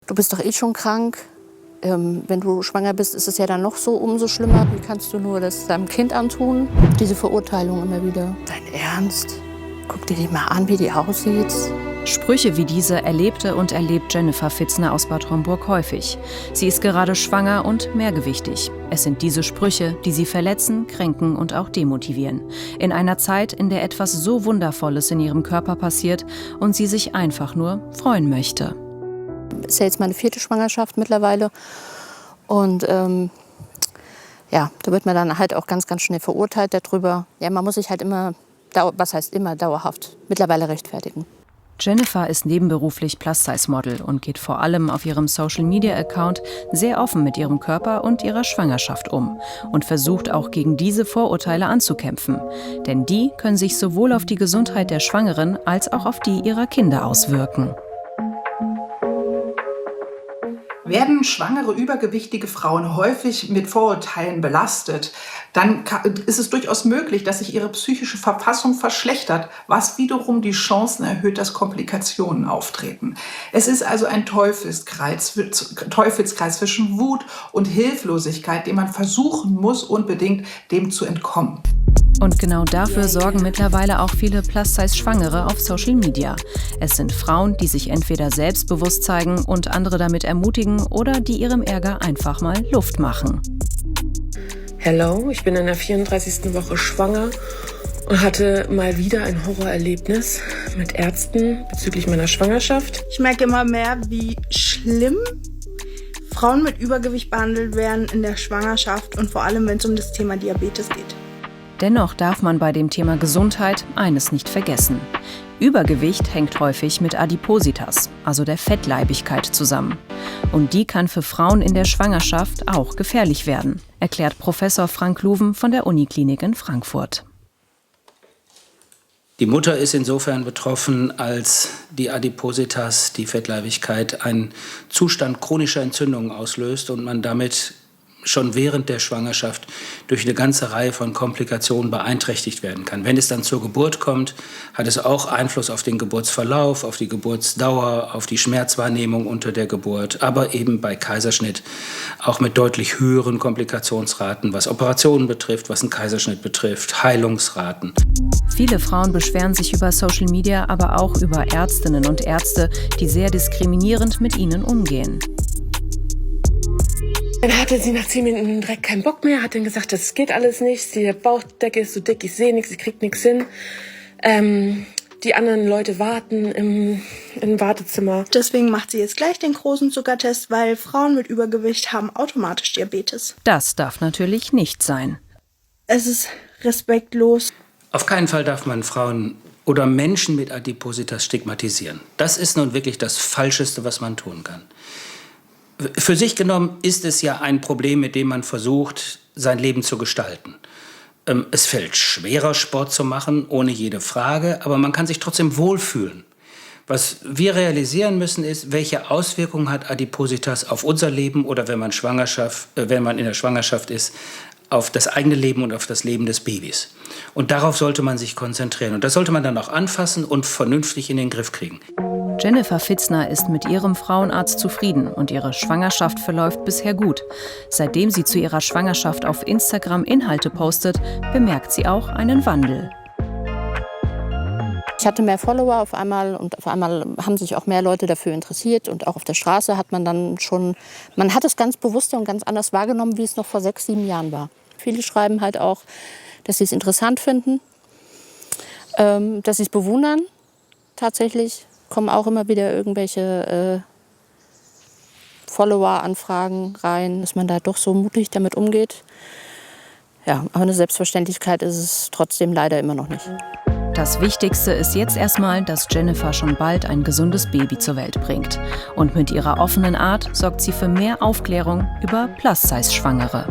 du bist doch eh schon krank. Wenn du schwanger bist, ist es ja dann noch so umso schlimmer. Wie kannst du nur das deinem Kind antun? Diese Verurteilung immer wieder. Dein Ernst? Guck dir die mal an, wie die aussieht. Sprüche wie diese erlebte und erlebt Jennifer Fitzner aus Bad Homburg häufig. Sie ist gerade schwanger und mehrgewichtig. Es sind diese Sprüche, die sie verletzen, kränken und auch demotivieren. In einer Zeit, in der etwas so Wundervolles in ihrem Körper passiert und sie sich einfach nur freuen möchte. Ist ja jetzt meine 4. Schwangerschaft mittlerweile. Und ja, da wird man dann halt auch ganz, ganz schnell verurteilt darüber. Ja, man muss sich halt immer, was heißt immer, dauerhaft mittlerweile rechtfertigen. Jennifer ist nebenberuflich Plus-Size-Model und geht vor allem auf ihrem Social-Media-Account sehr offen mit ihrem Körper und ihrer Schwangerschaft um und versucht auch gegen diese Vorurteile anzukämpfen. Denn die können sich sowohl auf die Gesundheit der Schwangeren als auch auf die ihrer Kinder auswirken. Werden schwangere, übergewichtige Frauen häufig mit Vorurteilen belastet, dann ist es durchaus möglich, dass sich ihre psychische Verfassung verschlechtert, was wiederum die Chancen erhöht, dass Komplikationen auftreten. Es ist also ein Teufelskreis zwischen Wut und Hilflosigkeit, den man versuchen muss, unbedingt dem zu entkommen. Und genau dafür sorgen mittlerweile auch viele Plus-Size-Schwangere auf Social Media. Es sind Frauen, die sich entweder selbstbewusst zeigen und andere damit ermutigen oder die ihrem Ärger einfach mal Luft machen. Hello, ich bin in der 34. Woche schwanger und hatte mal wieder ein Horrorerlebnis mit Ärzten bezüglich meiner Schwangerschaft. Ich merke immer mehr, wie schlimm Frauen mit Übergewicht behandelt werden in der Schwangerschaft und vor allem, wenn es um das Thema Diabetes geht. Dennoch darf man bei dem Thema Gesundheit eines nicht vergessen. Übergewicht hängt häufig mit Adipositas, also der Fettleibigkeit, zusammen. Und die kann für Frauen in der Schwangerschaft auch gefährlich werden, erklärt Professor Frank Luven von der Uniklinik in Frankfurt. Die Mutter ist insofern betroffen, als die Adipositas, die Fettleibigkeit, einen Zustand chronischer Entzündungen auslöst und man damit schon während der Schwangerschaft durch eine ganze Reihe von Komplikationen beeinträchtigt werden kann. Wenn es dann zur Geburt kommt, hat es auch Einfluss auf den Geburtsverlauf, auf die Geburtsdauer, auf die Schmerzwahrnehmung unter der Geburt, aber eben bei Kaiserschnitt auch mit deutlich höheren Komplikationsraten, was Operationen betrifft, was einen Kaiserschnitt betrifft, Heilungsraten. Viele Frauen beschweren sich über Social Media, aber auch über Ärztinnen und Ärzte, die sehr diskriminierend mit ihnen umgehen. Dann hatte sie nach 10 Minuten direkt keinen Bock mehr, hat dann gesagt, das geht alles nicht, die Bauchdecke ist so dick, ich sehe nichts, ich krieg nichts hin. Die anderen Leute warten im Wartezimmer. Deswegen macht sie jetzt gleich den großen Zuckertest, weil Frauen mit Übergewicht haben automatisch Diabetes. Das darf natürlich nicht sein. Es ist respektlos. Auf keinen Fall darf man Frauen oder Menschen mit Adipositas stigmatisieren. Das ist nun wirklich das Falscheste, was man tun kann. Für sich genommen ist es ja ein Problem, mit dem man versucht, sein Leben zu gestalten. Es fällt schwerer, Sport zu machen, ohne jede Frage, aber man kann sich trotzdem wohlfühlen. Was wir realisieren müssen, ist, welche Auswirkungen hat Adipositas auf unser Leben oder wenn man in der Schwangerschaft ist, auf das eigene Leben und auf das Leben des Babys. Und darauf sollte man sich konzentrieren. Und das sollte man dann auch anfassen und vernünftig in den Griff kriegen. Jennifer Fitzner ist mit ihrem Frauenarzt zufrieden und ihre Schwangerschaft verläuft bisher gut. Seitdem sie zu ihrer Schwangerschaft auf Instagram Inhalte postet, bemerkt sie auch einen Wandel. Ich hatte mehr Follower auf einmal und auf einmal haben sich auch mehr Leute dafür interessiert. Und auch auf der Straße hat man dann schon, man hat es ganz bewusster und ganz anders wahrgenommen, wie es noch vor 6, 7 Jahren war. Viele schreiben halt auch, dass sie es interessant finden, dass sie es bewundern. Tatsächlich kommen auch immer wieder irgendwelche Follower-Anfragen rein, dass man da doch so mutig damit umgeht. Ja, aber eine Selbstverständlichkeit ist es trotzdem leider immer noch nicht. Das Wichtigste ist jetzt erstmal, dass Jennifer schon bald ein gesundes Baby zur Welt bringt. Und mit ihrer offenen Art sorgt sie für mehr Aufklärung über Plus-Size-Schwangere.